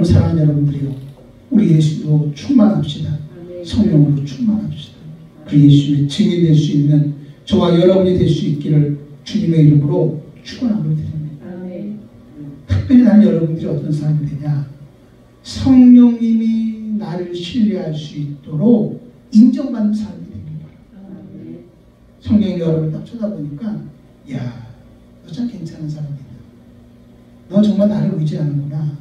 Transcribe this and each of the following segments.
사랑하는 여러분들이요, 우리 예수로 충만합시다. 성령으로 충만합시다. 그 예수님의 증인 될 수 있는 저와 여러분이 될 수 있기를 주님의 이름으로 축원함을 드립니다. 특별히 나는 여러분들이 어떤 사람이 되냐, 성령님이 나를 신뢰할 수 있도록 인정받는 사람이 되길 바랍니다. 성령이 여러분을 딱 쳐다보니까, 야, 너 참 괜찮은 사람이다. 너 정말 나를 의지하는구나.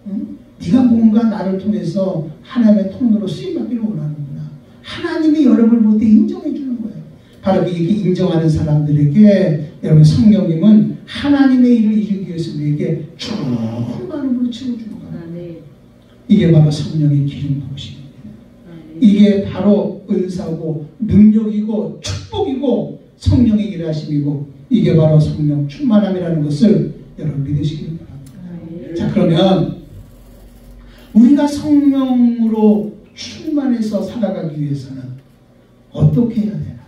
응? 네가 뭔가 나를 통해서 하나님의 통로로 쓰임받기를 원하는구나. 하나님이 여러분을 볼 때 인정해 주는 거예요. 바로 이렇게 인정하는 사람들에게 여러분 성령님은 하나님의 일을 이루기 위해서 우리에게 충만함으로 채워주는 거예요. 이게 바로 성령의 기름 부으심입니다. 이게 바로 은사고 능력이고 축복이고 성령의 일하심이고, 이게 바로 성령 충만함이라는 것을 여러분 믿으시길 바랍니다. 자, 그러면 우리가 성령으로 충만해서 살아가기 위해서는 어떻게 해야 되나?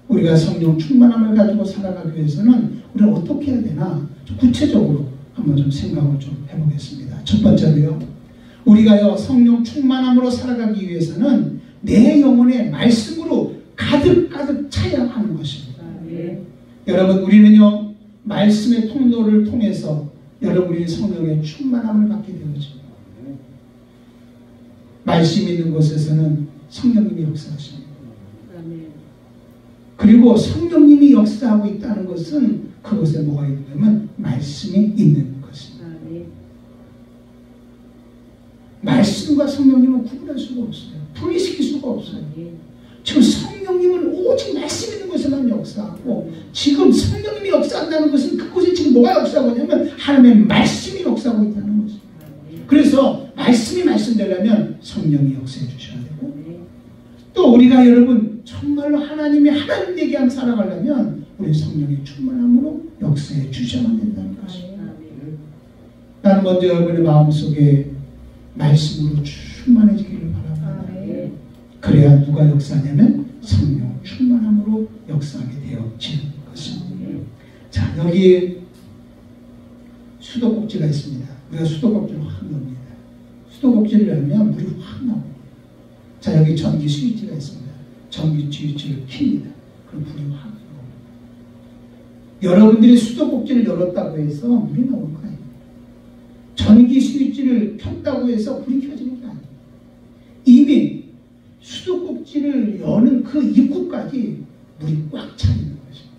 우리가 성령 충만함을 가지고 살아가기 위해서는 우리가 어떻게 해야 되나? 좀 구체적으로 한번 좀 생각을 좀 해보겠습니다. 첫 번째로요, 우리가요 성령 충만함으로 살아가기 위해서는 내 영혼의 말씀으로 가득 차야 하는 것입니다. 여러분, 우리는요 말씀의 통로를 통해서 여러분이 성령의 충만함을 받게 되어집니다. 말씀이 있는 곳에서는 성령님이 역사하십니다. 그리고 성령님이 역사하고 있다는 것은 그곳에 뭐가 있냐면 말씀이 있는 것입니다. 말씀과 성령님은 구분할 수가 없어요. 분리시킬 수가 없어요. 지금 성령님은 오직 말씀 있는 곳에만 역사하고, 지금 성령님이 역사한다는 것은 그곳에 지금 뭐가 역사하고 있냐면 하나님의 말씀이 역사하고 있다는 것입니다. 그래서 말씀이 말씀되려면 성령이 역사해 주셔야 되고, 또 우리가 여러분 정말로 하나님이 하나님 되게 한 살아가려면 우리 성령의 충만함으로 역사해 주셔야만 된다는 것입니다. 나는 먼저 여러분의 마음속에 말씀으로 충만해지기를 바랍니다. 그래야 누가 역사하냐면 성령 충만함으로 역사하게 되어지는 것입니다. 자, 여기 수도꼭지가 있습니다. 우리가 수도꼭지를 확 넣습니다. 수도꼭지를 열면 물이 확 나옵니다. 자, 여기 전기 스위치가 있습니다. 전기 스위치를 킵니다. 그럼 불이 확 나옵니다. 여러분들이 수도꼭지를 열었다고 해서 물이 나올 거 아니에요. 전기 스위치를 켰다고 해서 불이 켜지는 게 아니에요. 이미 수도꼭지를 여는 그 입구까지 물이 꽉 차 있는 것입니다.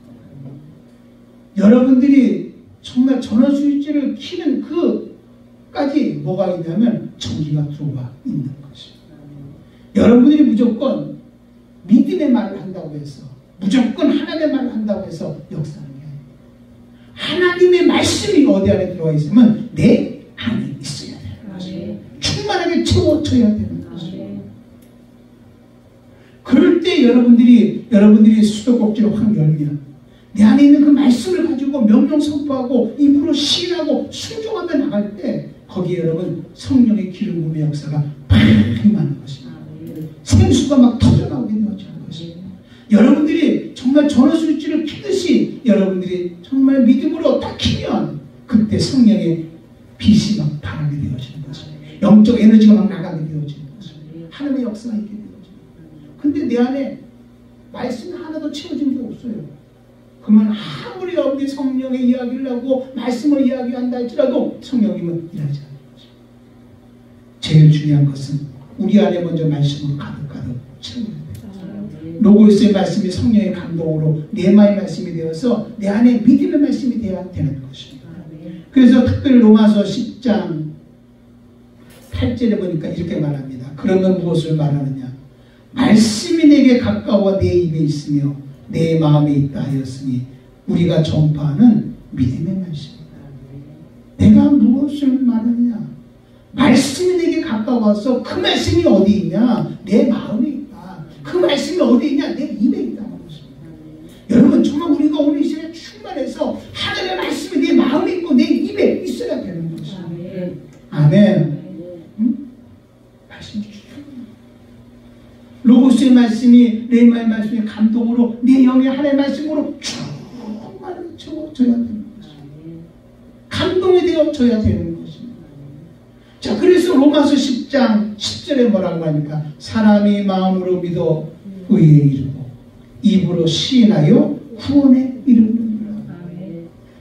여러분들이 정말 전원 스위치를 키는 그까지 뭐가 있냐면 전기가 들어와 있는 것입니다. 여러분들이 무조건 믿음의 말을 한다고 해서, 무조건 하나님의 말을 한다고 해서 역사하는 게 아니에요. 하나님의 말씀이 어디 안에 들어와 있으면 내 안에 있어야 되는 것입니다. 충만하게 채워져야 되는 것입니다. 그럴 때 여러분들이 수도꼭지를 확 열면 내 안에 있는 그 말씀을 가지고 명령 선포하고 입으로 시인하고 순종하며 나갈 때 거기에 여러분 성령의 기름 부음의 역사가 팍 임하는 것입니다. 생수가 막 터져나오게 되어지는 것입니다. 여러분들이 정말 전원 스위치를 켜듯이 여러분들이 정말 믿음으로 딱 키면 그때 성령의 빛이 막 발하게 되어지는 것입니다. 영적 에너지가 막 나가게 되어지는 것입니다. 하나님의 역사가 있게 되어집니다. 근데 내 안에 말씀이 하나도 채워진 게 없어요. 그러면 아무리 여러분이 성령의 이야기를 하고 말씀을 이야기한다 할지라도 성령님은 일하지 않는 거죠. 제일 중요한 것은 우리 안에 먼저 말씀으로 가득 채워야 돼요. 로고스의 말씀이 성령의 감동으로 내 마음의 말씀이 되어서 내 안에 믿음의 말씀이 되어야 되는 것입니다. 그래서 특별히 로마서 10장 8절에 보니까 이렇게 말합니다. 그러면 무엇을 말하느냐? 말씀이 내게 가까워 내 입에 있으며 내 마음에 있다 하였으니 우리가 전파하는 믿음의 말씀이다. 내가 무엇을 말하느냐? 말씀이 내게 가까워서 그 말씀이 어디 있냐? 내 마음에 있다. 그 말씀이 어디 있냐? 내 입에 있다는 것입니다. 여러분 정말 우리가 오늘 이 시간에 충만해서 하나님의 말씀이 내 마음에 있고 내 입에 있어야 되는 것입니다. 아멘. 말씀 주시죠. 로고스의 말씀이 레마의 말씀이 감동으로 내 영의 하나님의 말씀으로 충만해져야 되는 것입니다. 감동이 되어져야 되는 것입니다. 자, 그래서 로마서 10장 10절에 뭐라고 합니까? 사람이 마음으로 믿어 의에 이르고 입으로 시인하여 구원에 이르느니라.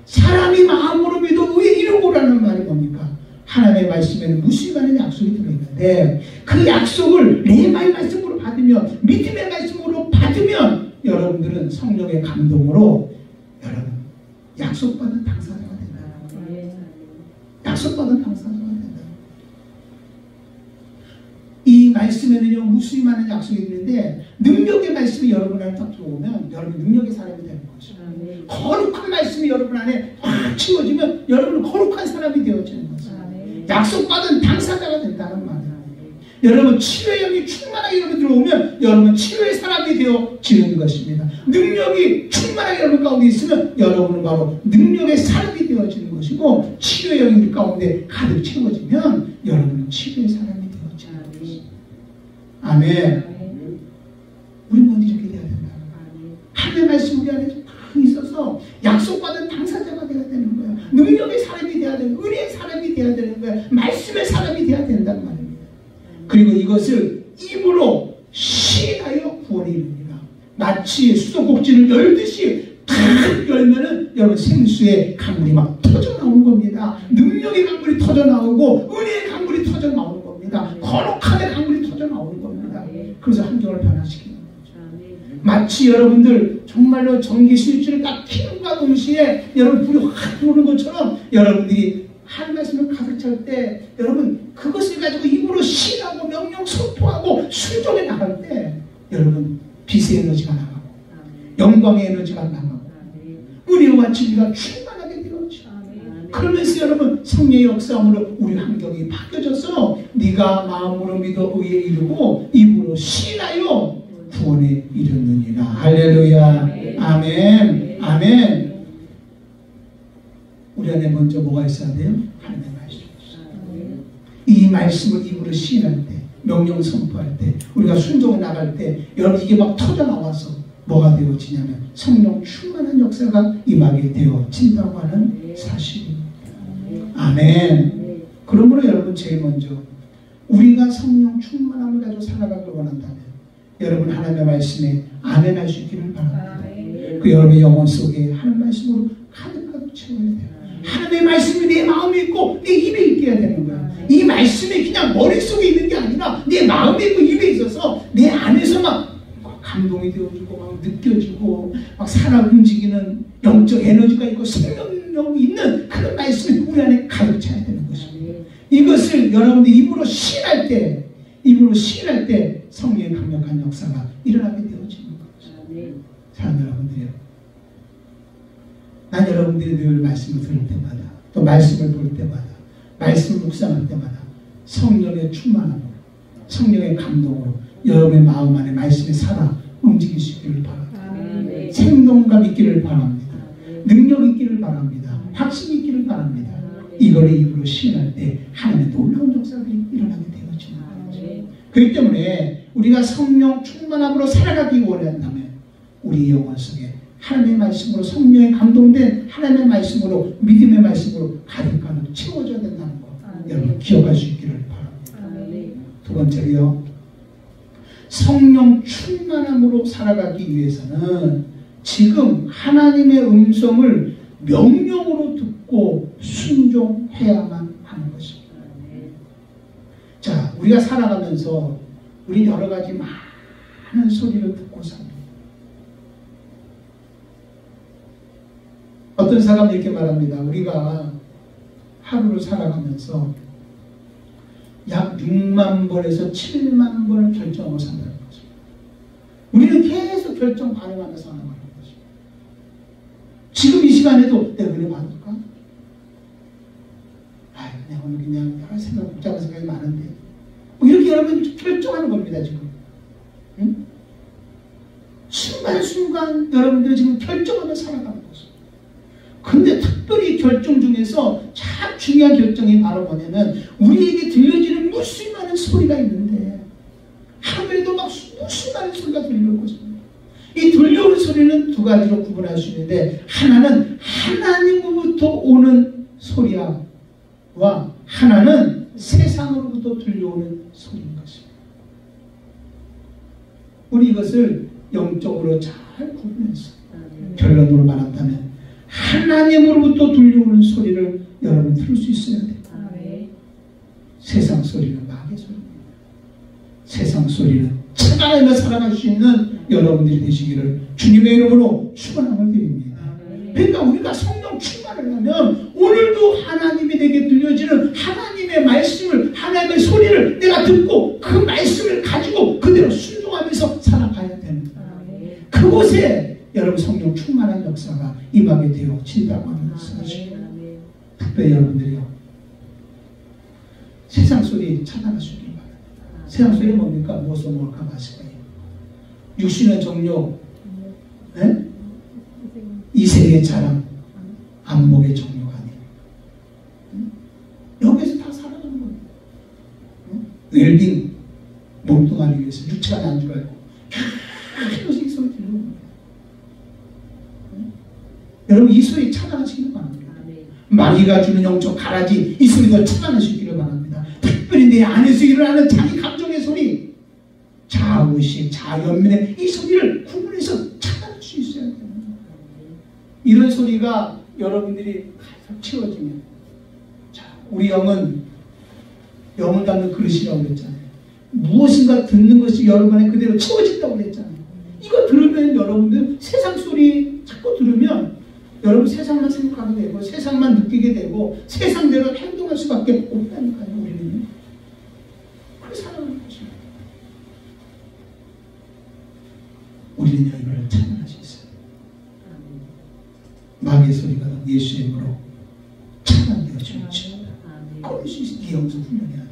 사람이 마음으로 믿어 의에 이르고라는 말이 뭡니까? 하나님의 말씀에는 무수히 약속이 들어있는데 그 약속을 레마의 말씀으로 받으면, 믿음의 말씀으로 받으면 여러분들은 성령의 감동으로 여러분 약속받은 당사자가 된다. 약속받은 당사자가 된다. 이 말씀에는요 무수히 많은 약속이 있는데 능력의 말씀이 여러분 안에 딱 들어오면 여러분 능력의 사람이 되는 거죠. 거룩한 말씀이 여러분 안에 확 채워지면 여러분은 거룩한 사람이 되어지는 거죠. 약속받은 당사자가 된다는 말이에요. 여러분 치료의 영이 충만하게 여러분 들어오면 여러분 치료의 사람이 되어지는 것입니다. 능력이 충만하게 여러분 가운데 있으면 여러분은 바로 능력의 사람이 되어지는 것이고, 치료의 영이 우리 가운데 가득 채워지면 여러분은 치료의 사람이 되어지는 것입니다. 아멘. 우리 먼저 이렇게 돼야 된다. 하나님의 말씀 우리 안에 딱 있어서 약속받은 당사자가 되어야 되는 거야. 능력의 사람이 되어야 되는 거야. 은혜의 사람이 되어야 되는 거야. 말씀의 사람이 되어야 된단 말입니다. 그리고 이것을 입으로 시인하여 구원에 이릅니다. 마치 수도꼭지를 열듯이 탁 열면은 여러분 생수의 강물이 막 터져 나오는 겁니다. 능력의 강물이 터져 나오고 은혜의 강물이 터져 나오는 겁니다. 거룩함의 강물이 터져 나오는 겁니다. 그래서 환경을 변화시키는 거죠. 마치 여러분들 정말로 전기 스위치를 딱 켜는과 동시에 여러분 불이 확 들어오는 것처럼 여러분들이 한 말씀을 가득 찰 때 여러분 그것을 가지고 입으로 시인하고 명령 선포하고 순종해 나갈 때 여러분 빛의 에너지가 나가고 영광의 에너지가 나가고 은혜와 진리가 충만하게 되어지죠. 그러면서 여러분 성령의 역사함으로 우리 환경이 바뀌어져서 네가 마음으로 믿어 의에 이르고 입으로 시인하여 구원에 이르느니라. 할렐루야. 아멘. 아멘. 우리 안에 먼저 뭐가 있어야 돼요? 하나님의 말씀. 이 말씀을 입으로 시인할 때, 명령 선포할 때, 우리가 순종해 나갈 때 여러분 이게 막 터져 나와서 뭐가 되어지냐면 성령 충만한 역사가 임하게 되어진다고 하는 사실입니다. 아멘. 그러므로 여러분 제일 먼저 우리가 성령 충만함을 가지고 살아가길 원한다면 여러분 하나님의 말씀에 아멘할 수 있기를 바랍니다. 그 여러분의 영혼 속에 하나님의 말씀으로 가득가득 채워야 돼요. 하나님의 말씀이 내 마음에 있고 내 입에 있게 해야 되는 거야. 이 말씀이 그냥 머릿속에 있는 게 아니라 내 마음에 있고 입에 있어서 내 안에서 막 감동이 되어지고 막 느껴지고 막 살아 움직이는 영적 에너지가 있고 생명력이 있는 그런 말씀이 우리 안에 가득 차야 되는 것입니다. 이것을 여러분들이 입으로 시인할 때 성령의 강력한 역사가 일어나게 되어지는 거죠. 사랑하는 여러분들이요, 난 여러분들이 늘 말씀을 들을 때마다 또 말씀을 볼 때마다 말씀을 묵상할 때마다 성령의 충만함으로 성령의 감동으로 여러분의 마음 안에 말씀이 살아 움직일 수 있기를 바랍니다. 생동감 있기를 바랍니다. 능력 있기를 바랍니다. 확신 있기를 바랍니다. 이거를 입으로 시인할 때 하나님의 놀라운 역사들이 일어나게 되어지는 거죠. 그렇기 때문에 우리가 성령 충만함으로 살아가기 원한다면 우리 영혼 속에 하나님의 말씀으로 성령에 감동된 하나님의 말씀으로 믿음의 말씀으로 가득가득 채워져야 된다는 거 여러분 기억할 수 있기를 바랍니다. 두 번째로요, 성령 충만함으로 살아가기 위해서는 지금 하나님의 음성을 명령으로 듣고 순종해야만 하는 것입니다. 자, 우리가 살아가면서 우리 여러 가지 많은 소리를 듣고 삽니다. 어떤 사람이 이렇게 말합니다. 우리가 하루를 살아가면서 약 6만 번에서 7만 번을 결정하고 산다는 거죠. 우리는 계속 결정 반응하면서 살아가는 거죠. 지금 이 시간에도 내가 은혜 받을까? 내가 오늘 그냥 여러 생각, 복잡한 생각이 많은데 뭐 이렇게 여러분 결정하는 겁니다. 지금 응? 순간순간 여러분들이 지금 결정하며 살아가는 거죠. 근데 특별히 결정 중에서 참 중요한 결정이 바로 뭐냐면 우리에게 들려지는 무수히 많은 소리가 있는데 하늘에도 막 무수히 많은 소리가 들려올 것입니다. 이 들려오는 소리는 두 가지로 구분할 수 있는데, 하나는 하나님으로부터 오는 소리와 하나는 세상으로부터 들려오는 소리인 것입니다. 우리 이것을 영적으로 잘 구분해서 결론으로 말한다면 하나님으로부터 들려오는 소리를 여러분 들을 수 있어야 돼요. 세상 소리는 마귀의 소리입니다. 세상 소리는 차단하며 살아갈 수 있는 여러분들이 되시기를 주님의 이름으로 축원함을 드립니다. 그러니까 우리가 성령 충만을 하면 오늘도 하나님이 내게 들려지는 하나님의 말씀을, 하나님의 소리를 내가 듣고 그 말씀을 가지고 그대로 순종하면서 살아가야 되는 거예요. 그곳에 여러분 성령 충만한 역사가 임하게 되어진다고 하는 것이죠. 특별히 여러분들이요, 세상 소리 차단하시길 바랍니다. 세상 소리 뭡니까? 무엇을 먹을까 마실까? 육신의 정욕, 네? 이 세계의 자랑, 안목의 정욕 아니에요. 여기에서 다 살아가는 거예요. 웰빙, 몸뚱아리 위해서 육체가 난 줄 알고 계속 이 소리 들리는 거예요. 여러분 이 소리 차단하시길 바랍니다. 마귀가 주는 영적 가라지 이 소리도 차단하시기를 바랍니다. 특별히 내 안에서 일어나는 자기 감정의 소리, 자의식, 자연민의 이 소리를 구분해서 차단할 수 있어야 돼요. 이런 소리가 여러분들이 계속 채워지면, 자, 우리 영은 영을 담는 그릇이라고 그랬잖아요. 무엇인가 듣는 것이 여러분의 그대로 채워진다고 그랬잖아요. 이거 들으면 여러분들 세상 소리 자꾸 들으면 여러분 세상만 생각하게 되고 세상만 느끼게 되고 세상대로 행동할 수밖에 없다니까요. 우리는요. 그렇게 살아가는 것입니다. 우리는 이걸 찬양할 수 있어요. 마귀의 소리가 예수의 이름으로 차단되어지죠. 그럴 수 있어요. 네 영성 훈련해야 돼.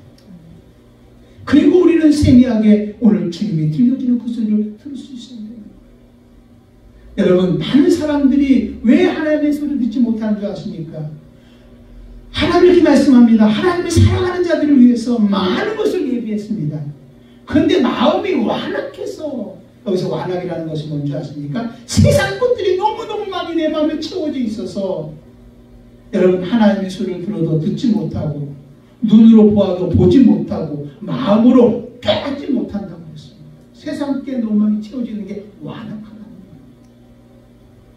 그리고 우리는 세미하게 오늘 주님이 들려주는 그 소리를 들을 수 있어야 돼요. 여러분, 많은 사람들이 왜 하나님의 소리를 듣지 못하는 줄 아십니까? 하나님이 이렇게 말씀합니다. 하나님을 사랑하는 자들을 위해서 많은 것을 예비했습니다. 그런데 마음이 완악해서, 여기서 완악이라는 것이 뭔지 아십니까? 세상 것들이 너무너무 많이 내 마음에 채워져 있어서 여러분 하나님의 소리를 들어도 듣지 못하고 눈으로 보아도 보지 못하고 마음으로 깨닫지 못한다고 했습니다. 세상께 너무 많이 채워지는 게 완악하다는 거예요.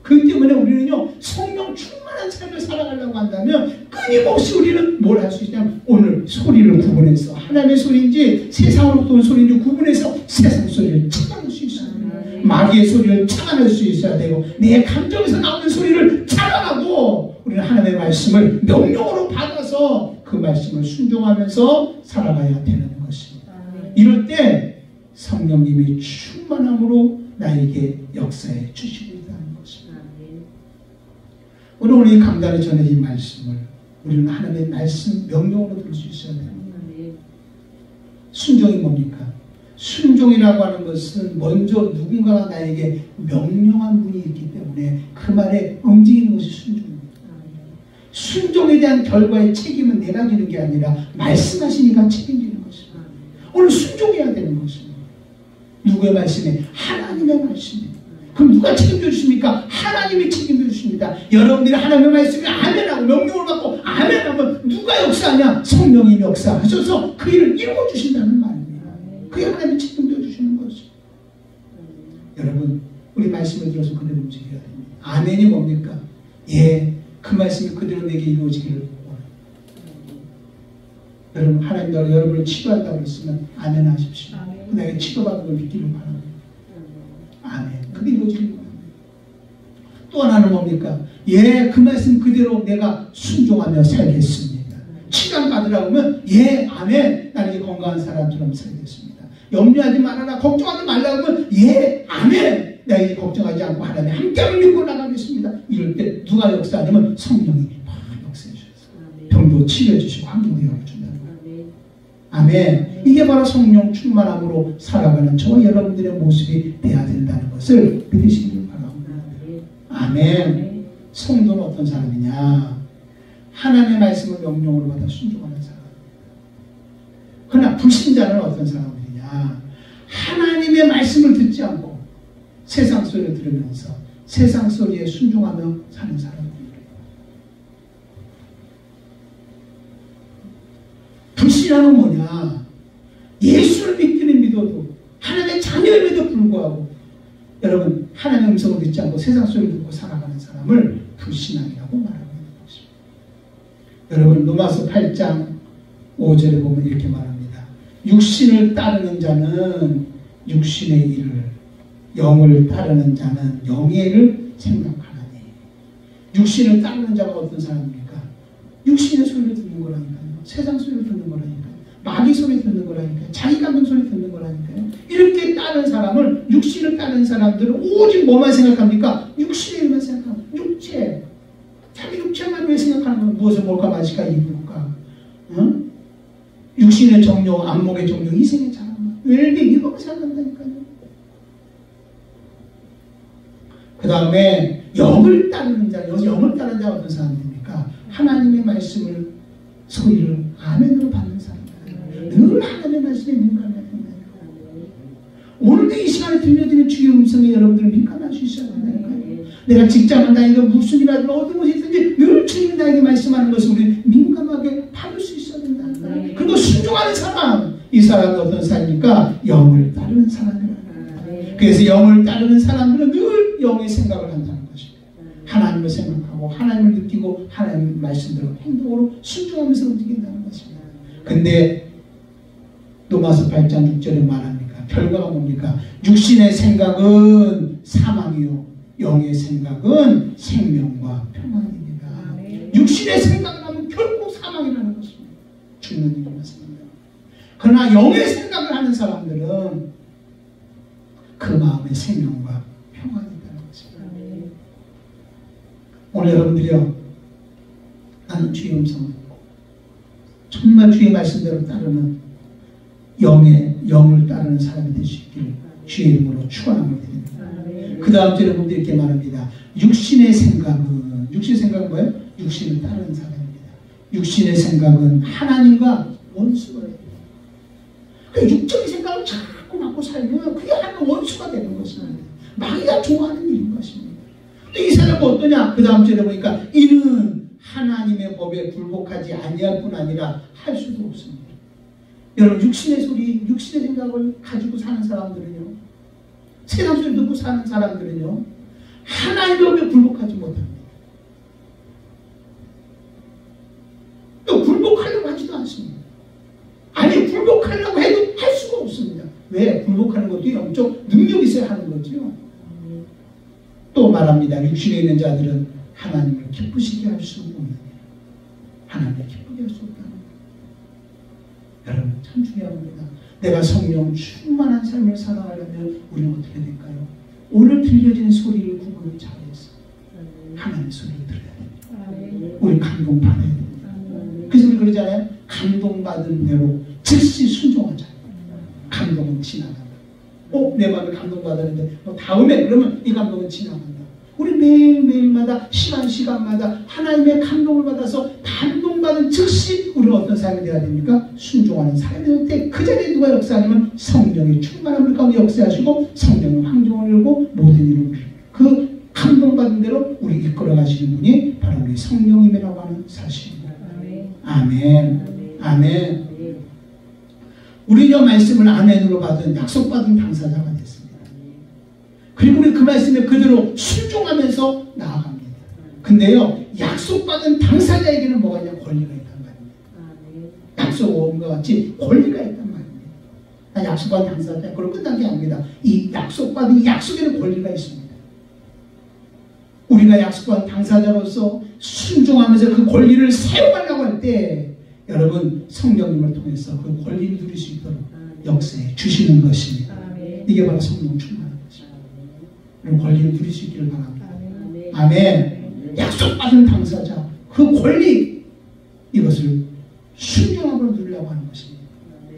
그렇기 때문에 우리는요, 성령 충만한 삶을 살아가려고 한다면 끊임없이 우리는 뭘 할 수 있냐면 오늘 소리를 구분해서 하나님의 소리인지 세상으로부터 온 소리인지 구분해서 세상 소리를 차단할 수 있어야 돼요. 마귀의 소리를 차단할 수 있어야 되고 내 감정에서 나오는 소리를 차단하고 우리는 하나님의 말씀을 명령으로 받아서 그 말씀을 순종하면서 살아가야 되는 것입니다. 이럴 때 성령님이 충만함으로 나에게 역사해 주시고 있다는 것입니다. 오늘 이 강단에 전해진 말씀을 우리는 하나님의 말씀 명령으로 들을 수 있어야 됩니다. 순종이 뭡니까? 순종이라고 하는 것은 먼저 누군가가 나에게 명령한 분이 있기 때문에 그 말에 움직이는 것이 순종입니다. 순종에 대한 결과의 책임은 내가 지는 게 아니라 말씀하시니까 책임지는 것입니다. 오늘 순종해야 되는 것입니다. 누구의 말씀에? 하나님의 말씀입니다. 그럼 누가 책임져 주십니까? 하나님이 책임져 주십니다. 여러분들이 하나님의 말씀에 아멘하고 명령을 받고 아멘하면 누가 역사하냐? 성령이 역사하셔서 그 일을 이루어 주신다는 말입니다. 그게 하나님이 책임져 주시는 것이죠. 여러분, 우리 말씀을 들어서 그대로 움직여야 됩니다. 아멘이 뭡니까? 예, 그 말씀이 그대로 내게 이루어지기를 원합니다. 여러분, 하나님도 여러분을 치료한다고 했으면 아멘 하십시오. 내가 치료받는 걸 믿기를 바랍니다. 아멘. 그게 이루어지기를 바랍니다. 또 하나는 뭡니까? 예, 그 말씀 그대로 내가 순종하며 살겠습니다. 치료가 받으라고 하면 예, 아멘. 나는 이제 건강한 사람처럼 살겠습니다. 염려하지 말아라, 걱정하지 말라고 하면 예, 아멘. 내가 이제 걱정하지 않고 하나님 함께 믿고 나가겠습니다. 이럴 때 누가 역사하냐면 성령이 역사해 주셔서 병도 치료해 주시고 환경도 열어준다는 거예요. 아멘. 이게 바로 성령 충만함으로 살아가는 저와 여러분들의 모습이 돼야 된다는 것을 믿으시길 바랍니다. 아멘. 성도는 어떤 사람이냐? 하나님의 말씀을 명령으로 받아 순종하는 사람. 그러나 불신자는 어떤 사람들이냐? 하나님의 말씀을 듣지 않고 세상 소리를 들으면서 세상 소리에 순종하며 사는 사람들이에요. 불신앙은 뭐냐? 예수를 믿기는 믿어도 하나님의 자녀임에도 불구하고 여러분 하나님의 음성을 듣지 않고 세상 소리를 듣고 살아가는 사람을 불신앙이라고 말하고 있는 것입니다. 여러분 로마서 8장 5절에 보면 이렇게 말합니다. 육신을 따르는 자는 육신의 일을, 영을 따르는 자는 영의 일을 생각하나니. 육신을 따르는 자가 어떤 사람입니까? 육신의 소리를 듣는 거라니까요. 세상 소리를 듣는 거라니까요. 마귀 소리 듣는 거라니까요. 자기 감정 소리 듣는 거라니까요. 이렇게 따르는 사람을, 육신을 따르는 사람들은 오직 뭐만 생각합니까? 육신의 일만 생각합니다. 육체. 자기 육체만 왜 생각하는 건 무엇을 먹을까 마실까 입을까? 응? 육신의 정욕, 안목의 정욕, 이생의 자랑, 웰빙 이거만 생각한다니까요. 그 다음에 영을 따르는 자, 영을 따르는 자가 어떤 사람입니까? 하나님의 말씀을 소리를 아멘으로 받는 사람들. 늘 하나님의 말씀에 민감해야 된다니까요. 오늘도 이 시간에 들려드리는 주의 음성에 여러분들 민감할 수 있어야 된다니까요. 내가 직장을 다니든 무슨 일을 하든 어떤 곳에 있든지 늘 주님이 나에게 말씀하는 것을 우리 민감하게 받을 수 있어야 된다니까요. 그리고 순종하는 사람, 이 사람은 어떤 사람입니까? 영을 따르는 사람이라는 거예요. 그래서 영을 따르는 사람들은 늘 영의 생각을 한다는 것입니다. 하나님을 생각하고 하나님을 느끼고 하나님의 말씀대로 행동으로 순종하면서 움직인다는 것입니다. 근데 로마서 8장 6절에 말합니까? 결과가 뭡니까? 육신의 생각은 사망이요 영의 생각은 생명과 평안입니다. 육신의 생각을 하면 결국 사망이라는 것입니다. 죽는 일이 맞습니다. 그러나 영의 생각을 하는 사람들은 그 마음의 생명과 평안이 있다는 것입니다. 오늘 여러분들이요, 나는 주의 음성을 듣고 정말 주의 말씀대로 따르는 영을 따르는 사람이 될 수 있기를 주의 이름으로 축원하게 됩니다. 그 다음 절에 보면 이렇게 말합니다. 육신의 생각은 뭐예요? 육신을 따르는 사람입니다. 육신의 생각은 하나님과 원수가 됩니다. 그 육적인 생각을 자꾸 갖고 살면 그게 하나님 원수가 되는 것입니다. 마귀가 좋아하는 일인 것입니다. 또 이 사람은 어떠냐? 그 다음 절에 보니까 이는 하나님의 법에 굴복하지 아니할 뿐 아니라 할 수도 없습니다. 여러분 육신의 소리, 육신의 생각을 가지고 사는 사람들은요, 세상 소리 듣고 사는 사람들은요, 하나님의 법에 굴복하지 못합니다. 또 굴복하려고 하지도 않습니다. 아니 굴복하려고 해도 할 수가 없습니다. 왜? 굴복하는 것도 영적 능력이 있어야 하는 거죠. 또 말합니다. 육신에 있는 자들은 하나님을 기쁘시게 할 수 없느냐. 하나님을 기쁘게 할 수 없다는 거예요. 여러분 참 중요한 겁니다. 내가 성령 충만한 삶을 살아가려면 우리는 어떻게 될까요? 오늘 들려진 소리를 구분을 잘해서 하나님의 소리를 들어야 됩니다. 우리 감동받아야 됩니다. 그래서 우리 그러잖아요. 감동받은 대로 즉시 순종하자. 감동은 지나간다. 내 마음에 감동받았는데 다음에 그러면 이 감동은 지나간다. 우리 매일매일마다 시간마다 하나님의 감동을 받아서 감동받은 즉시 우리는 어떤 삶이 되어야 됩니까? 순종하는 삶이 될 때 그 자리에 누가 역사하냐면 성령이 충만한 우리 가운데 역사하시고 성령은 황종을 열고 모든 일을 그 감동받은 대로 우리 이끌어 가시는 분이 바로 우리 성령님이라고 하는 사실입니다. 아멘. 아멘. 우리가 말씀을 아멘으로 받은 약속받은 당사자가 됐습니다. 그리고 우리 그 말씀에 그대로 순종하면서 나아갑니다. 근데요, 약속받은 당사자에게는 뭐가 있냐? 권리가 있단 말입니다. 약속과 같이 권리가 있단 말입니다. 약속받은 당사자, 그럼 끝난 게 아닙니다. 이 약속받은 약속에는 권리가 있습니다. 우리가 약속받은 당사자로서 순종하면서 그 권리를 사용하려고 할 때 여러분 성령님을 통해서 그 권리를 누릴 수 있도록 역사에 주시는 것입니다. 이게 바로 성령 충만한 것입니다. 그런 권리를 누릴 수 있기를 바랍니다. 아멘. 약속받은 당사자 그 권리 이것을 순종함으로 누리려고 하는 것입니다.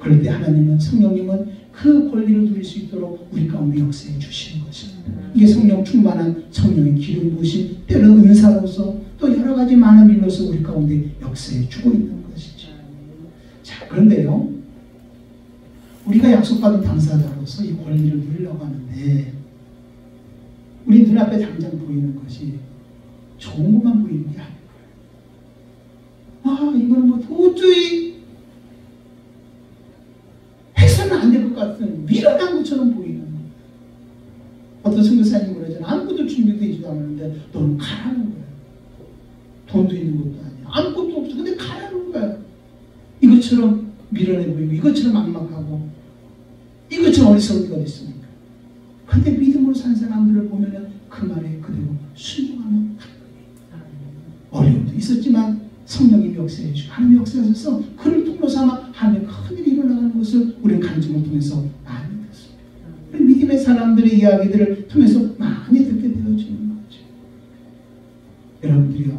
그럴 때 하나님은 성령님은 그 권리를 누릴 수 있도록 우리 가운데 역사해 주시는 것입니다. 이게 성령 충만한 성령의 기름 부으심 때로는 은사로서 또 여러 가지 많은 일로서 우리 가운데 역사해 주고 있는 것이죠. 자, 그런데요, 우리가 약속받은 당사자로서 이 권리를 누리려고 하는데 우리 눈앞에 당장 보이는 것이 좋은 것만 보이는 게 아닐 거예요. 이거는 뭐 도저히 같은 미련한 것처럼 보이는 어떤 선교사님 그러잖아. 아무것도 준비되지도 않았는데 너는 가라는 거야. 돈도 있는 것도 아니야. 아무것도 없어. 근데 가라는 거야. 이것처럼 미련해 보이고 이것처럼 막막하고 이것처럼 어리석은 게 어디 있습니까? 근데 믿음으로 사는 사람들을 보면은 그 말에 그대로 순종하는 어려움도 있었지만 성령이 역사해 주고 하나님의 역사하셔서 그를 통로 삼아 하나님의 큰일이 일어나가는 것을 우리는 간증을 통해서 많이 듣습니다. 믿음의 사람들의 이야기들을 통해서 많이 듣게 되어지는 거죠. 여러분들이요,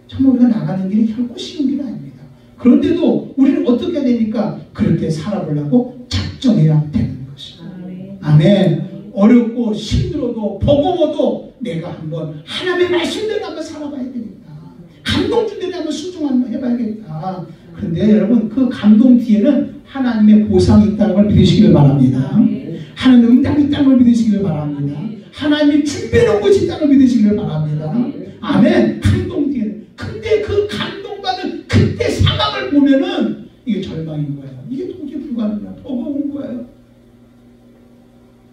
정말 우리가 나가는 길이 결코 쉬운 길은 아닙니다. 그런데도 우리는 어떻게 해야 되니까 그렇게 살아보려고 작정해야 되는 것입니다. 아멘. 어렵고 힘들어도 버거워도 내가 한번 하나님의 말씀대로 한번 살아봐야 되겠다. 감동 준 대로 한번 순종 한번 해봐야겠다. 그런데 여러분 그 감동 뒤에는 하나님의 보상이 있다는 걸 믿으시길 바랍니다. 하나님의 응답이 있다는 걸 믿으시길 바랍니다. 하나님이 준비해놓은 것이 있다는 걸 믿으시길 바랍니다. 아멘. 감동 뒤에는. 근데 그 감동받은 그때 상황을 보면은 이게 절망인 거예요. 이게 도저히 불가능해요. 버거운 거예요.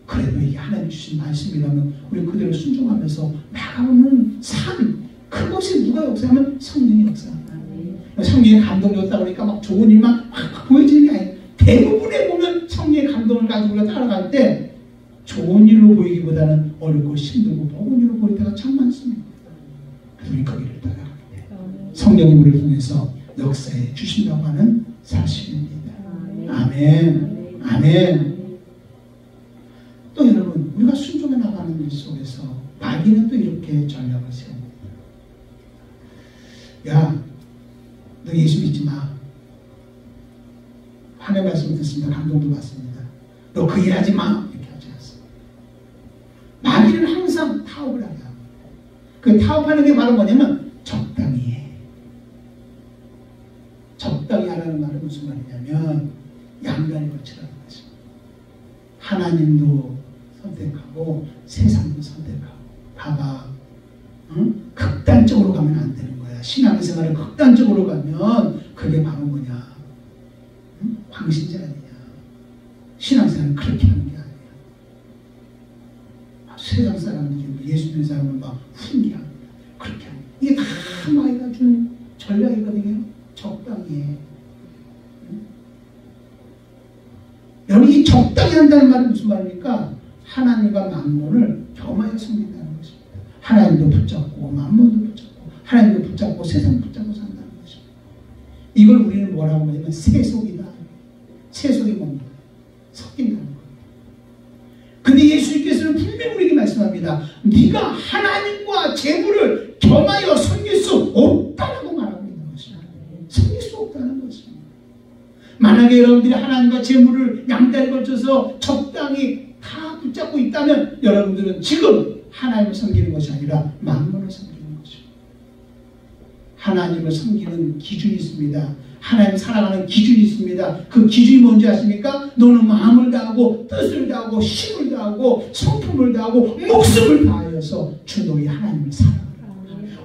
그래도 이게 하나님 주신 말씀이라면 우리 그대로 순종하면서 나가는 삶, 그것이 누가 역사하면 성령이 역사합니다. 성령의 감동이 없다 그러니까 막 좋은 일만 막 보여지는 게 아니에요. 대부분에 보면 성령의 감동을 가지고 따라갈 때 좋은 일로 보이기보다는 어렵고 힘들고 버거운 일로 보일 때가 참 많습니다. 그래서 우리 거기를 따라갑니다. 성령이 우리를 통해서 역사해 주신다고 하는 사실입니다. 아멘. 아멘. 또 여러분 우리가 순종해 나가는 일 속에서 마귀는 또 이렇게 전략을 세웁니다. 야, 너 예수 믿지 마. 하나님의 말씀을 듣습니다. 감동도 받습니다. 너 그 일 하지 마. 이렇게 하지 않습니다. 마귀는 항상 타협을 하냐. 그 타협하는 게 바로 뭐냐면 적당히 해. 적당히 하라는 말은 무슨 말이냐면 양간을 거치라는 거죠. 하나님도 선택하고 세상도 선택하고. 봐봐. 응? 극단적으로 가면 안 되는 거야. 신앙생활을 극단적으로 가면 그게 바로 뭐냐. 응? 광신자 아니냐. 신앙생활은 그렇게 하는 게 아니야. 세상 사람들이 예수 믿는 사람을 막 훈계합니다. 그렇게 합니다. 이게 다 마귀가 준 전략이거든요. 적당히 해. 응? 여러분 이 적당히 한다는 말은 무슨 말입니까? 하나님과 만몬을 겸하여 섬긴다는 것입니다. 하나님도 붙잡고 만몬도 붙잡고 하나님도 붙잡고 세상 붙잡고 산다는 것입니다. 이걸 우리는 뭐라고 하냐면 세속이다. 세속이 뭡니까? 섞인다는 겁니다. 근데 예수님께서는 분명히 우리에게 말씀합니다. 네가 하나님과 재물을 겸하여 섬길 수 없다라고 말하고 있는 것입니다. 섬길 수 없다는 것입니다. 만약에 여러분들이 하나님과 재물을 양다리 걸쳐서 적당히 다 붙잡고 있다면 여러분들은 지금 하나님을 섬기는 것이 아니라 만물을 섬기는 것입니다. 하나님을 섬기는 기준이 있습니다. 하나님 살아가는 기준이 있습니다. 그 기준이 뭔지 아십니까? 너는 마음을 다하고 뜻을 다하고 힘을 다하고 성품을 다하고 목숨을 다하여서 주 너희 하나님을 사랑하라.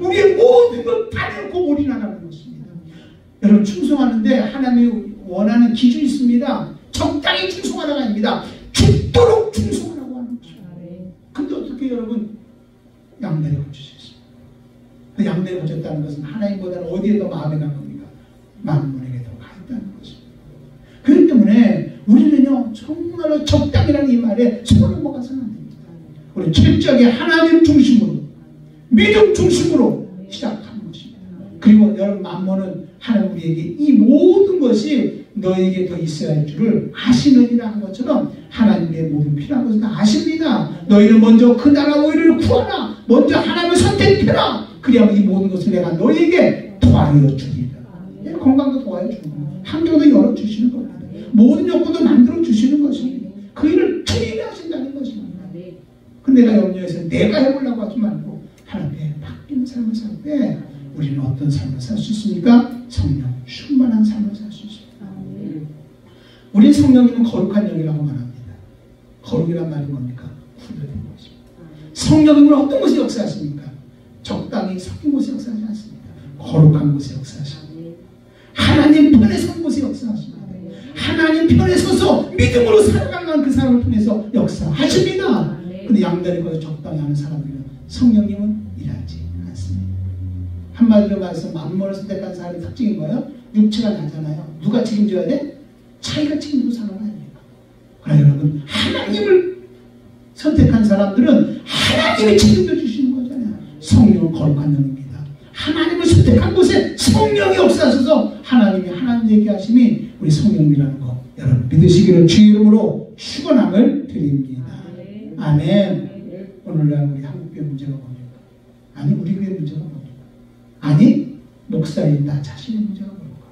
우리의 모든 걸 다 내놓고 올인하라는 것입니다. 여러분 충성하는데 하나님이 원하는 기준이 있습니다. 적당히 충성하라가 아닙니다. 죽도록 충성하라고 하는 것입니다. 근데 어떻게 여러분 양다리 고치셨습니다. 그 양다리 고쳤다는 것은 하나님보다는 어디에 더 마음에 간 겁니까? 만물에게 더 가 있다는 것입니다. 그렇기 때문에 우리는요 정말로 적당이라는 이 말에 손을 넘어가서는 안 됩니다. 우리 철저하게 하나님 중심으로 믿음 중심으로 시작하는 것입니다. 그리고 여러분 만물은 하나님 우리에게 이 모든 것이 너에게 더 있어야 할 줄을 아시느니라 한 것처럼 하나님의 모든 필요한 것을 다 아십니다. 너희는 먼저 그 나라와 의를 구하라. 먼저 하나님을 선택해라. 그리하면 이 모든 것을 내가 너희에게 도와여 주리라. 건강도 도와여 주는 겁니다. 환경도 열어주시는 겁니다. 모든 요건도 만들어 주시는 것입니다. 그 일을 주인이 하신다는 것입니다. 근데 내가 염려해서 내가 해보려고 하지 말고 하나님의 바뀌는 삶을 살 때 우리는 어떤 삶을 살 수 있습니까? 성령 충만한 삶을 살 수 있습니다. 우리 성령님은 거룩한 영이라고 말합니다. 거룩이란 말이 뭡니까? 구별된 것입니다. 성령님은 어떤 곳에 역사하십니까? 적당히 섞인 곳에 역사하지 않습니다. 거룩한 곳에 역사하십니다. 하나님 편에 선 곳에 역사하십니다. 하나님 편에 서서 믿음으로 살아가는 그 사람을 통해서 역사하십니다. 근데 양다리 걸어 적당히 하는 사람들은 성령님은 일하지 않습니다. 한마디로 말해서 만물을 선택한 사람의 특징이 뭐예요? 육체가 나잖아요. 누가 책임져야 돼? 자기가 책임지고 사는 거 아닙니까? 그러나 여러분, 하나님을 선택한 사람들은 하나님이 책임져 주시는 거잖아요. 성령은 거룩한 영입니다. 하나님을 선택한 곳에 성령이 역사하셔서 하나님이 하나님 되게 하심이 우리 성령이라는 거 여러분 믿으시기를 주의 이름으로 축원함을 드립니다. 아멘. 오늘날 우리 한국교회 문제가 뭡니까? 아니 우리 교회 문제가 뭡니까? 아니 목사인 나 자신의 문제가 뭘까?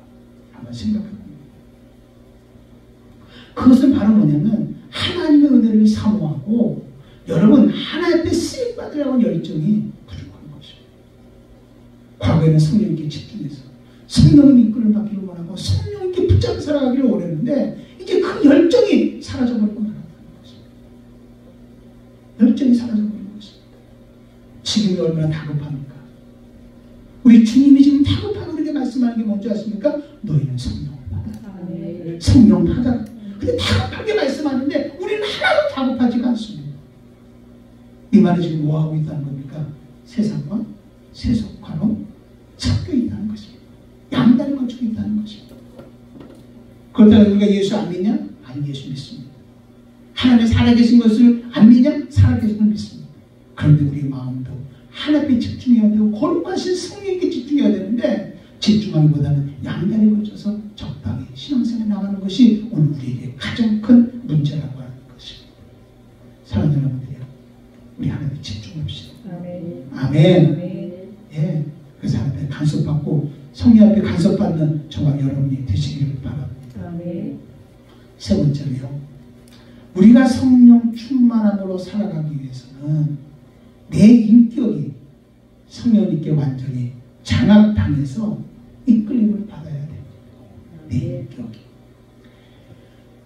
한번 생각해봅니다. 그것은 바로 뭐냐면 하나님의 은혜를 사모하고 여러분 하나님 앞에 쓰임받으려는 열정이 부족한 것입니다. 과거에는 성령님께 집중해서 성령님 이끌을 받기를 원하고 성령님께 붙잡고 살아가기를 원했는데 이제 그 열정이 사라져버리고 말았다는 것입니다. 열정이 사라져버린 것입니다. 지금이 얼마나 다급합니까? 우리 주님이 지금 다급하게 우리에게 말씀하는 게 뭔지 아십니까? 너희는 성령을 받아라. 성령 받아라. 근데 다급하게 말씀하는데 우리는 하나도 다급하지가 않습니다. 이 말이 지금 뭐하고 있다는 겁니까? 세상과 세속화로 섞여 있다는 것입니다. 양다리 걸쳐 있다는 것입니다. 그렇다고 우리가 예수 안 믿냐? 아니 예수 믿습니다. 하나님의 살아계신 것을 안 믿냐? 살아계신 걸 믿습니다. 그런데 우리 마음도 하나님께 집중해야 되고 거룩하신 성령님께 집중해야 되는데 집중하기보다는 양다리 걸쳐서 적당히 신앙생활에 나가는 것이 오늘 우리에게 가장 큰 문제라고 하는 것입니다. 사랑하는 여러분들이요, 우리 하나님께 집중합시다. 아멘. 아멘. 예, 그래서 하나님께 간섭받고 성령 앞에 간섭받는 저와 여러분이 되시기를 바랍니다. 아멘. 세 번째로요, 우리가 성령 충만함으로 살아가기 위해서는 내 인격이 성령님께 완전히 장악당해서 이끌림을 받아야 됩니다. 내 인격이.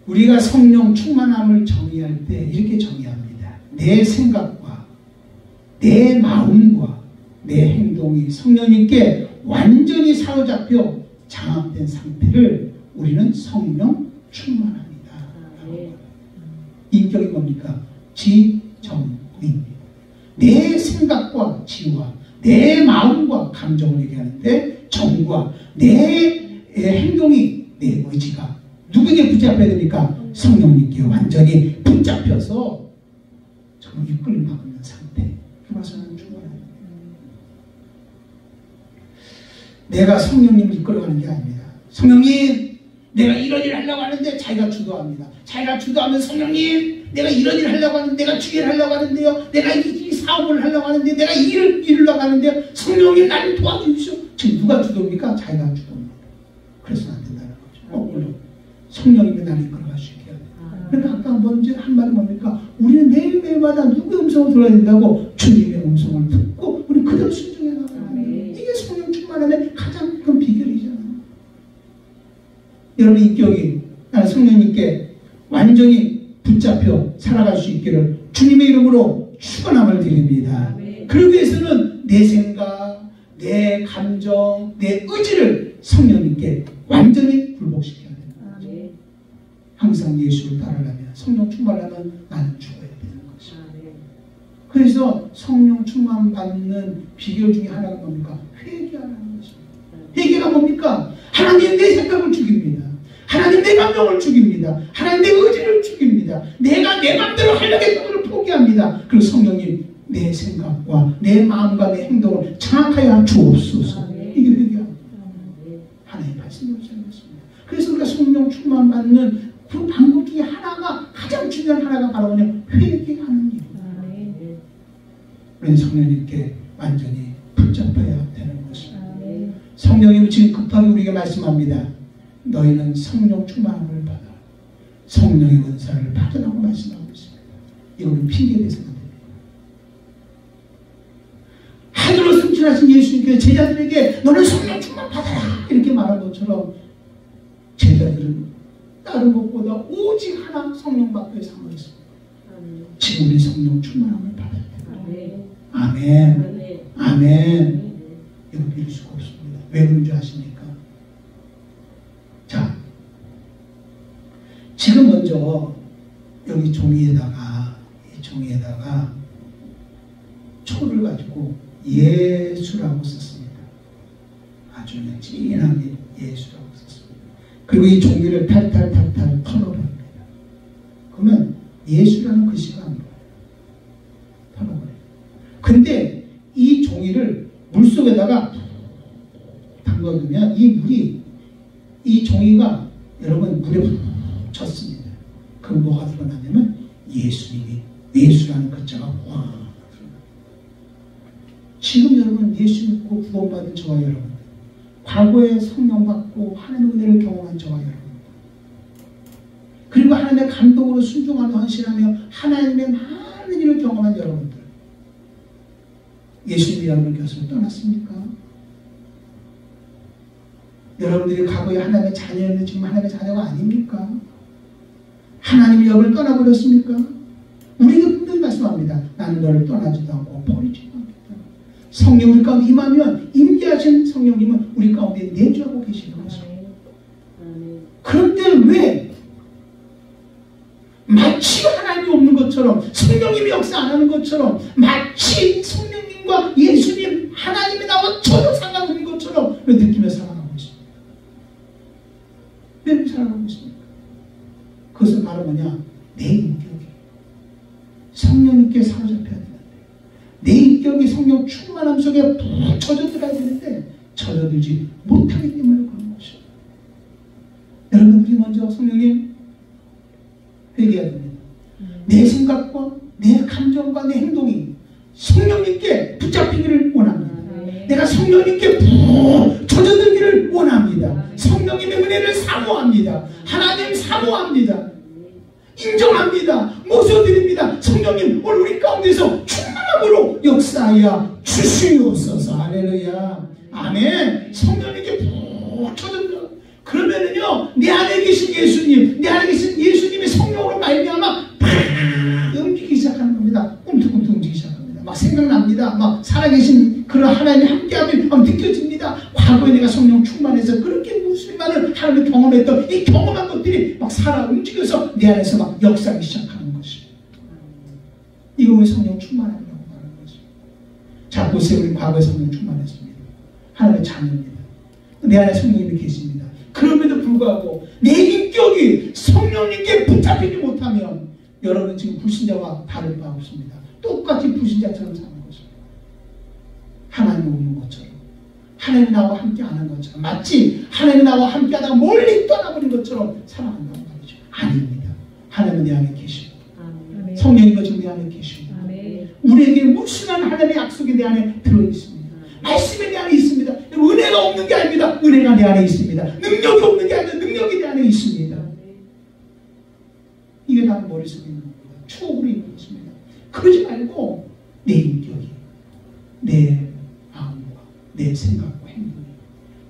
우리가 성령 충만함을 정의할 때 이렇게 정의합니다. 내 생각과 내 마음과 내 행동이 성령님께 완전히 사로잡혀 장악된 상태를 우리는 성령 충만합니다. 인격이 뭡니까? 지정의입니다. 내 생각과 지와 내 마음과 감정을 얘기하는데 정과 내 행동이 내 의지가 누구에게 붙잡혀야 됩니까? 성령님께 완전히 붙잡혀서 정말 이끌림 받는 상태. 그것은 충분합니다. 내가 성령님을 이끌어가는 게 아닙니다. 성령님, 내가 이런 일을 하려고 하는데 자기가 주도합니다. 자기가 주도하면 성령님, 내가 이런 일을 하려고 하는데, 내가 주의를 하려고 하는데요, 내가 이 사업을 하려고 하는데, 내가 이 일을 이루려고 하는데요, 성령님 나를 도와주십시오. 지금 누가 주도입니까? 자기가 주도입니다. 그래서는 안 된다는 거죠. 물론 성령님이 나를 이끌어갈 수 있게 해야 돼요. 그러니까 아까 먼저 한 말이 뭡니까? 우리는 매일매일마다 누구의 음성을 들어야 된다고? 주님의 음성을 듣고 우리 그대로 순종해 나가야 돼요. 이게 성령 충만함의 가장 큰 비결이잖아요. 여러분 인격이 나는 성령님께 완전히 붙잡혀 살아갈 수 있기를 주님의 이름으로 축원함을 드립니다. 그러기 위해서는 내 생각, 내 감정, 내 의지를 성령님께 완전히 굴복시켜야 됩니다. 항상 예수를 따르려면 성령 충만하면 나는 죽어야 되는 것입니다. 그래서 성령 충만 받는 비결 중에 하나가 뭡니까? 회개하라는 것입니다. 회개가 뭡니까? 하나님 내 생각을 죽입니다. 하나님 내 감정을 죽입니다. 하나님 내 의지를 죽입니다. 내가 내 마음대로 하려고 했던 것을 포기합니다. 그리고 성령님 내 생각과 내 마음과 내 행동을 장악하여 주옵소서. 이게 회개합니다. 하나님 말씀으로 잘못습니다. 그래서 우리가 성령 충만 받는 그 방법 중에 하나가 가장 중요한 하나가 바로 뭐냐? 회개하는 일입니다. 우리는 성령님께 완전히 붙잡아야 되는 것입니다. 성령님은 지금 급하게 우리에게 말씀합니다. 너희는 성령 충만함을 받아 성령의 은사를 받으라고 말씀하고 있습니다. 이거는 핑계에 대해서는 안 됩니다. 하늘로 승천하신 예수님께서 제자들에게 너는 성령 충만 받아라 이렇게 말한 것처럼 제자들은 다른 것보다 오직 하나 성령 받기에 사모했습니다. 지금 우리 성령 충만함을 받아야 됩니다. 아멘. 아멘. 이거 믿을 수가 없습니다. 왜 그런 줄 아십니까? 자, 지금 먼저 여기 종이에다가 초를 가지고 예수라고 썼습니다. 아주 진하게 예수라고 썼습니다. 그리고 이 종이를 탈탈탈탈 털어버립니다. 그러면 예수라는 글씨가 안 보여요. 털어버려요. 근데 이 종이를 물속에다가 담가두면 이 물이, 이 종이가 여러분 물에 젖습니다. 그럼 뭐가 드러나냐면 예수라는 글자가 확 드러나요. 지금 여러분 예수 믿고 구원받은 저와 여러분, 과거에 성령 받고 하나님의 은혜를 경험한 저와 여러분, 그리고 하나님의 감동으로 순종하며 헌신하며 하나님의 많은 일을 경험한 여러분들, 예수님이 여러분의 곁을 떠났습니까? 여러분들이 과거에 하나님의 자녀였는데 지금 하나님의 자녀가 아닙니까? 하나님이 여러분을 떠나버렸습니까? 우리가 분명히 말씀합니다. 나는 너를 떠나지도 않고 버리지도 않겠다. 성령 우리 가운데 임하면 임재하신 성령님은 우리 가운데 내주하고 계시는 거죠. 그런데 왜 마치 하나님이 없는 것처럼, 성령님이 역사 안 하는 것처럼, 마치 성령님과 예수님, 하나님이 나와 전혀 상관없는 것처럼 왜 느끼며 살아가고 있습니까? 왜 살아가고 있습니까? 그것은 바로 뭐냐? 내 인격이 성령님께 사로잡혀야 되는데, 내 인격이 성령 충만함 속에 푹 젖어들어야 되는데 젖어들지 못하기 때문에 그런 것이죠. 여러분들이 먼저 성령님 회개해야 됩니다. 내 생각과 내 감정과 내 행동이 성령님께 붙잡히기를 원합니다. 내가 성령님께 푹 젖어들기를 원합니다. 성령님의 은혜를 사모합니다. 하나님 사모합니다. 인정합니다. 모셔드립니다. 성령님 오늘 우리 가운데서 충만함으로 역사하여 주시옵소서. 할렐루야. 아멘. 성령님께 푹 젖어들어. 그러면은요, 내 안에 계신 예수님, 내 안에 계신 예수님의 성령으로 말미암아 움직이기 시작하는 겁니다. 꿈틀꿈틀 움직이기 시작합니다. 막 생각납니다. 막 살아계신 그런 하나님의 함께함이 막 느껴집니다. 과거에 내가 성령 충만해서 그렇게 무수히 많은 하나님을 경험했던 이 경험한 것들이 막 살아 움직여서 내 안에서 막 역사하기 시작하는 것입니다. 이거 왜 성령 충만하라고 말하는 거죠? 자, 보세요. 우리 과거에 성령 충만했습니다. 하나님의 자녀입니다. 내 안에 성령님이 계십니다. 그럼에도 불구하고 내 인격이 성령님께 붙잡히지 못하면 여러분 지금 불신자와 다를 바 없습니다. 똑같이 불신자처럼 사는 거죠. 하나님 없는 것처럼, 하나님이 나와 함께 안 한 것처럼, 마치 하나님이 나와 함께 하다가 멀리 떠나버린 것처럼 살아간다는 말이죠. 아닙니다. 하나님은 내 안에 계시고, 성령님과 지금 내 안에 계시고, 우리에게 무수한 하나님의 약속이 내 안에 들어있습니다. 말씀이 내 안에 있습니다. 은혜가 없는 게 아닙니다. 은혜가 내 안에 있습니다. 능력이 없는 게 아니라 능력이 내 안에 있습니다. 이게 다 머릿속에 있는 겁니다. 추억으로 있는 것입니다. 그러지 말고 내 인격이, 내 마음과 내 생각과 행동이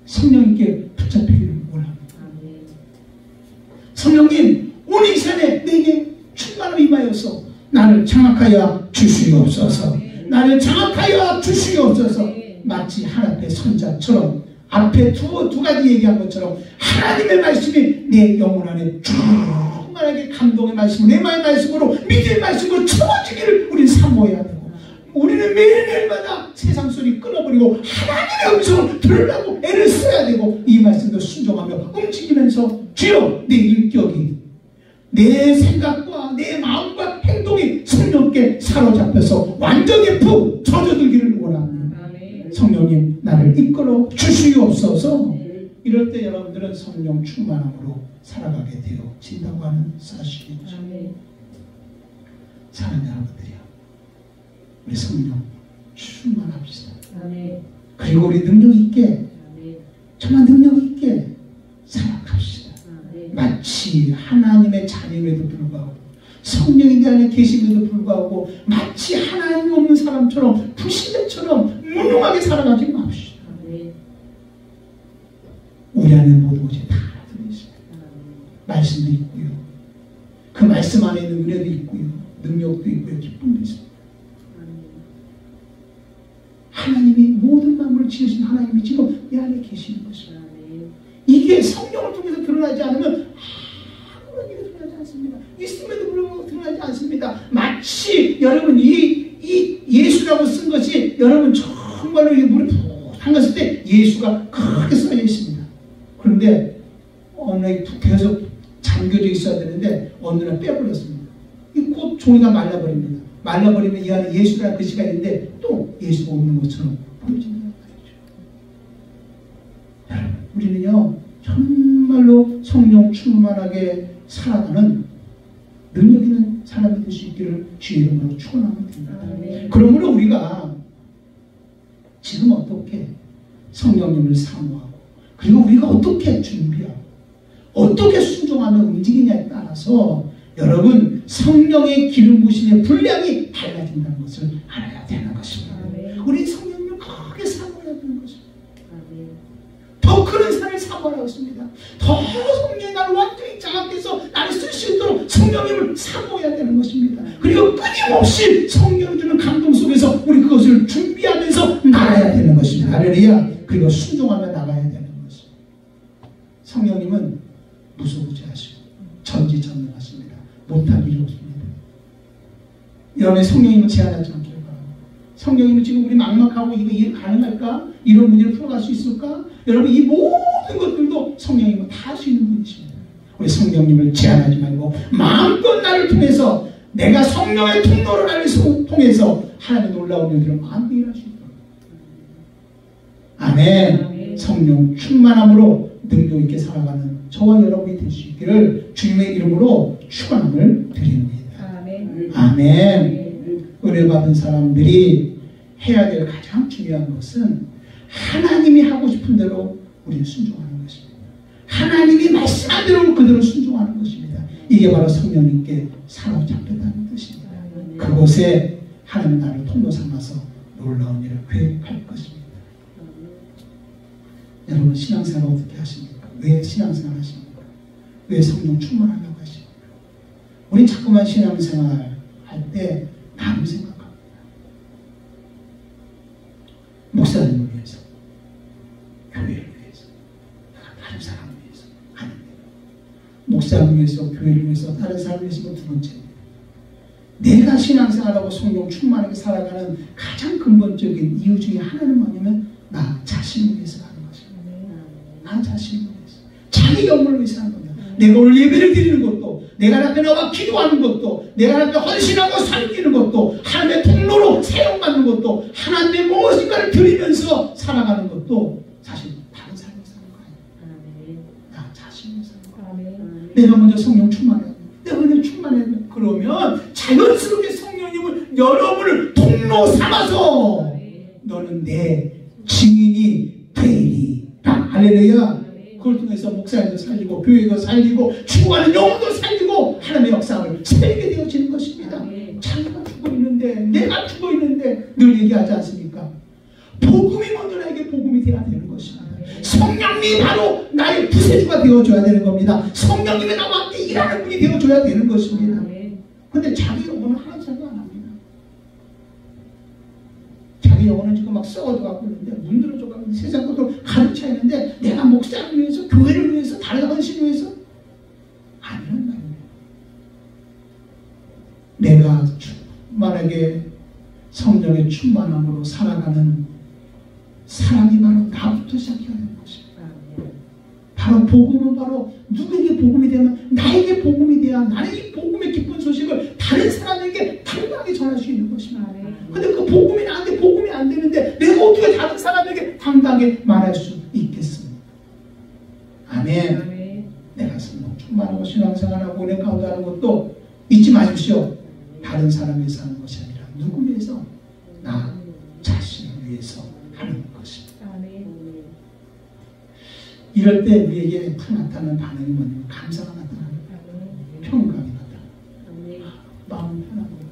성령님께 붙잡히기를 원합니다. 성령님 오늘 이 시간에 내게 충만함 임하여서 나를 장악하여 주시옵소서. 나를 장악하여 주시옵소서. 마치 하나님의 선자처럼 앞에 두 가지 얘기한 것처럼 하나님의 말씀이 내 영혼 안에 충만하게 감동의 말씀으로, 내 마음의 말씀으로, 믿음의 말씀으로 채워지기를 우리는 사모해야 되고, 우리는 매일매일마다 세상 소리 끊어버리고 하나님의 음성을 들으려고 애를 써야 되고, 이 말씀도 순종하며 움직이면서 주여 내 인격이, 내 생각과 내 마음과 행동이 성령께 사로잡혀서 완전히 푹 젖어들기를 원합니다. 성령님 나를 이끌어 주시옵소서. 이럴 때 여러분들은 성령 충만함으로 살아가게 되어진다고 하는 사실이죠. 사랑하는 여러분들이요, 우리 성령 충만합시다. 그리고 우리 능력 있게, 정말 능력 있게 살아갑시다. 마치 하나님의 자녀임에도 불구하고, 성령이 내 안에 계심에도 불구하고 마치 하나님이 없는 사람처럼, 불신자처럼 무능하게 살아가지 맙시다. 우리 안에 모든 것이 다 들어있습니다. 말씀도 있고요, 그 말씀 안에 있는 은혜도 있고요, 능력도 있고요, 기쁨도 있습니다. 하나님이 모든 만물을 지으신 하나님이 지금 내 안에 계시는 것입니다. 이게 성령을 통해서 드러나지 않으면 아무런 일이 드러나지 않아요. 않습니다. 있음에도 불구하고 드러나지 않습니다. 마치 여러분 이 예수라고 쓴 것이 여러분 정말로 이 물에 푹 담갔을 때 예수가 크게 써져 있습니다. 그런데 어느 날 계속 잠겨져 있어야 되는데 어느 날 빼버렸습니다. 곧 종이가 말라버립니다. 말라버리면 이 안에 예수라는 글씨가 있는데 또 예수가 없는 것처럼 보여진다는 말이죠. 여러분, 우리는요 정말로 성령 충만하게 살아가는 능력 있는 사람이 될 수 있기를 주의 이름으로 축원합니다. 그러므로 우리가 지금 어떻게 성령님을 사모하고 그리고 우리가 어떻게 준비하고 어떻게 순종하며 움직이냐에 따라서 여러분 성령의 기름 부심의 분량이 달라진다는 것을 알아야 되는 것입니다. 우리 성령님을 크게 사모해야 되는 것입니다. 더 큰 은사를 사모하고 있습니다. 더 성령이 나를 완전히 장악해서 나를 쓸 수 있도록 성령님을 사모해야 되는 것입니다. 그리고 끊임없이 성령이 주는 감동 속에서 우리 그것을 준비하면서 나가야 되는 것입니다. 할렐루야. 그리고 순종하며 나가야 되는 것입니다. 성령님은 무소부지하시고 전지전능하십니다. 못할 일이 없습니다. 여러분의 성령님을 제한하지 않기를 바랍니다. 성령님은 지금 우리 막막하고 이거 일 가능할까? 이런 문제를 풀어갈 수 있을까? 여러분 이 모든 것들도 성령님은 다 할 수 있는 분이십니다. 우리 성령님을 제한하지 말고 마음껏 나를 통해서 내가 성령의 통로를 통해서 하나님의 놀라운 일들을 마음껏 일할 수 있도록. 아멘. 성령 충만함으로 능력 있게 살아가는 저와 여러분이 될 수 있기를 주님의 이름으로 축원함을 드립니다. 아멘. 은혜 받은 사람들이 해야 될 가장 중요한 것은 하나님이 하고 싶은 대로 우리는 순종하는 것입니다. 하나님이 말씀한 대로 그대로 순종하는 것입니다. 이게 바로 성령님께 사로잡혔다는 뜻입니다. 그곳에 하나님 나를 통로 삼아서 놀라운 일을 계획할 것입니다. 여러분 신앙생활 어떻게 하십니까? 왜 신앙생활 하십니까? 왜 성령 충만하려고 하십니까? 우리 자꾸만 신앙생활 할 때 나를 생각합니다. 목사님을 위해서, 교회를 위해서, 다른 사람을 위해서 아닙니다. 목사를 위해서, 교회를 위해서, 다른 사람을 위해서 두 번째입니다. 내가 신앙생활하고 성령 충만하게 살아가는 가장 근본적인 이유 중에 하나는 뭐냐면 나 자신을 위해서 하는 것입니다. 나 자신을 위해서. 자기 영혼을 위해서 하는 겁니다. 내가 오늘 예배를 드리는 것도, 내가 앞에 나와 기도하는 것도, 내가 앞에 헌신하고 섬기는 것도, 하나님의 통로로 사용받는 것도, 하나님의 무엇인가를 드리면서 살아가는 것도 사실 다른 삶을 사는 거예요. 나 자신을 사는 거예요. 내가 먼저 성령 충만해야 돼. 내가 먼저 충만해야 돼. 그러면 자연스럽게 성령님은 여러분을 통로 삼아서 너는 내 증인이 되리라. 할렐루야. 그걸 통해서 목사님도 살리고 교회도 살리고 죽어가는 영혼도 살리고 하나님의 역사를 살게 되어지는 것입니다. 자기가 죽어있는데 내가 죽어있는데 늘 얘기하지 않습니까? 복음이 먼저 나에게 복음이 되어야 되는 것입니다. 성령님이 바로 나의 구세주가 되어줘야 되는 겁니다. 성령님이 나와 함께 일하는 분이 되어줘야 되는 것입니다. 그런데 자기 영혼은 하나도 생각 안 합니다. 자기 영혼은 지금 막 썩어져 갖고 있는데 문드러져 갖고 있는데 세상 것도 가득 차 있는데 내가 목사를 위해서 교회를 위해서 다른 헌신을 위해서 아니란 말입니다. 내가 충만하게 성령의 충만함으로 살아가는 사람이 바로 나부터 시작해야 되는 것입니다. 바로 복음은 바로 누구에게 복음이 되면 나에게 복음이 돼야 나는 이 복음의 기쁜 소식을 다른 사람에게 당당하게 전할 수 있는 것입니다. 근데 그 복음이 나한테 복음이 안 되는데 내가 어떻게 다른 사람에게 당당하게 말할 수 있겠습니까? 아멘. 내가 성령 충만하고 신앙생활하고 은혜 가운데 하는 것도 잊지 마십시오. 다른 사람 위해서 하는 것이 아니라 누구 위해서? 나 자신을 위해서 하는 것입니다. 이럴 때 우리에게 나타나는 반응이 뭐냐면 감사가 나타납니다. 평강이 나타납니다. 마음이 편한 거예요.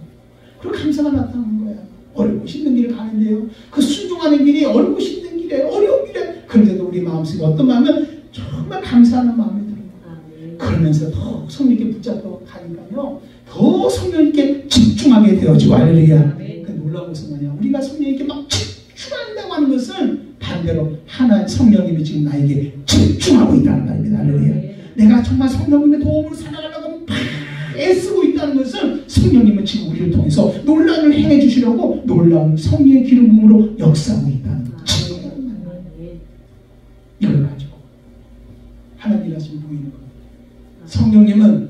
그리고 감사가 나타나는 거예요. 어렵고 힘든 길을 가는데요. 그 순종하는 길이 어렵고 힘든 길에 어려운 길에 그런데도 우리 마음속에 어떤 마음은 정말 감사하는 마음이 들어요. 그러면서 더 성령님께 붙잡고 가니까요. 더 성령님께 집중하게 되어지고 할렐루야. 그 놀라운 것은 뭐냐. 우리가 성령님께 막 집중한다고 하는 것은 반대로 하나님 성령님이 지금 나에게 집중하고 있다는 말입니다. 할렐루야. 내가 정말 성령님의 도움으로 살아가려고 하면 성령님은 지금 우리를 통해서 놀라운 일을 행해 주시려고 놀라운 성령의 기름 부음으로 역사하고 있다는 거죠. 이걸 가지고 하나님 일하시면 보이는 겁니다. 성령님은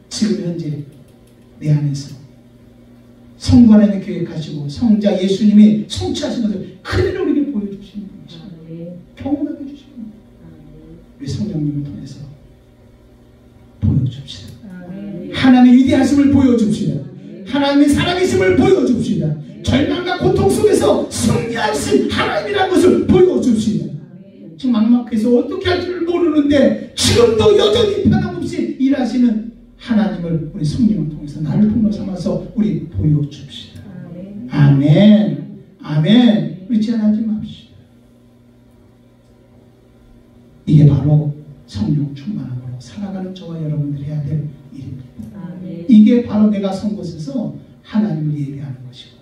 지금 현재 내 안에서 성부 하나님의 교회 가시고 성자 예수님이 성취하신 것을 그대로 우리에게 보여주시는 분이십니다. 경험하게 해주시는 겁니다. 우리 성령님을 통해서 보여줍시다. 하나님의 위대하심을 보여줍시다. 하나님의 살아계심을 보여줍시다. 절망과 고통 속에서 승리하신 하나님이라는 것을 보여줍시다. 지금 막막해서 어떻게 할 줄 모르는데 지금도 여전히 변함없이 일하시는 하나님을 우리 성령을 통해서 나를 통로 삼아서 우리 보여줍시다. 아멘. 아멘. 우리 제한하지 맙시다. 이게 바로 성령 충만함으로 살아가는 저와 여러분들이 해야 될 일입니다. 이게 바로 내가 선 곳에서 하나님을 예배하는 것이고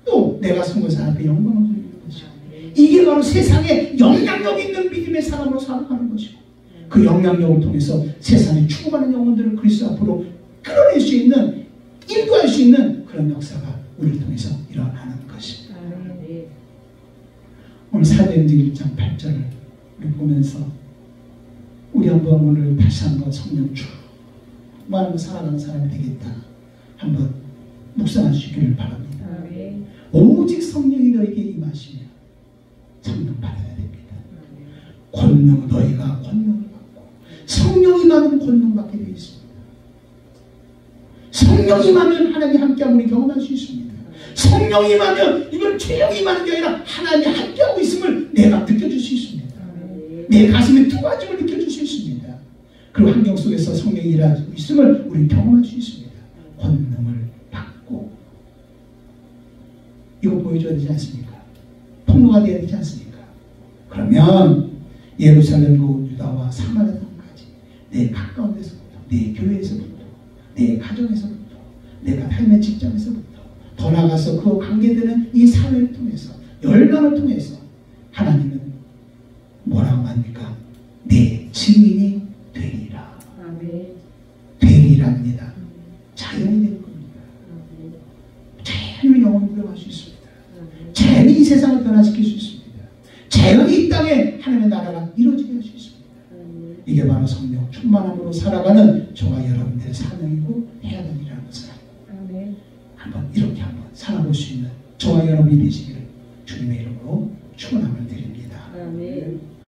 또 내가 선 곳에서 하나님께 영광을 돌리는 것이고 이게 바로 세상에 영향력 있는 믿음의 사람으로 살아가는 것이고 그 영향력을 통해서 세상에 죽어가는 영혼들을 그리스도 앞으로 끌어낼 수 있는 인도할 수 있는 그런 역사가 우리를 통해서 일어나는 것입니다. 오늘 사도행전 1장 8절을 우리 보면서 우리 한번 오늘 다시 한번 성령 충만하고 살아가는 사람이 되겠다 한번 묵상하시기를 바랍니다. 오직 성령이 너에게 임하시면 성령 받아야 됩니다. 권능 너희가 권능을 받고 성령이 임하면 권능 받게 되어 있습니다. 성령이 임하면 하나님이 함께함을 경험할 수 있습니다. 성령이 임하면 이건 조용히 임하는 게 아니라 하나님이 함께하고 있음을 내가 느껴줄 수 있습니다. 내 가슴에 뜨거워짐을 느껴줄 수 있습니다. 그 환경 속에서 성령이 일하고 있음을 우리는 경험할 수 있습니다. 권능을 받고 이거 보여줘야 되지 않습니까? 통로가 되어야 되지 않습니까? 그러면 예루살렘과 유다와 사마리아 땅까지 내 가까운 데서부터 내 교회에서부터 내 가정에서부터 내가 다니는 직장에서부터 더 나아가서 그 관계되는 이 사회를 통해서 열방을 통해서 하나님은 뭐라고 합니까? 내 증인이 되리라. 되리랍니다. 자연이 될 겁니다. 자연히 영혼을 부여할 수 있습니다. 자연히 이 세상을 변화시킬 수 있습니다. 자연히 이 땅에 하나님의 나라가 이루어지게 할 수 있습니다. 이게 바로 성령 충만함으로 살아가는 저와 여러분들의 사명이고 해야 되는 일이라는 것을 한번 이렇게 한번 살아볼 수 있는 저와 여러분이 되시기를 주님의 이름으로 축원함을 드립니다.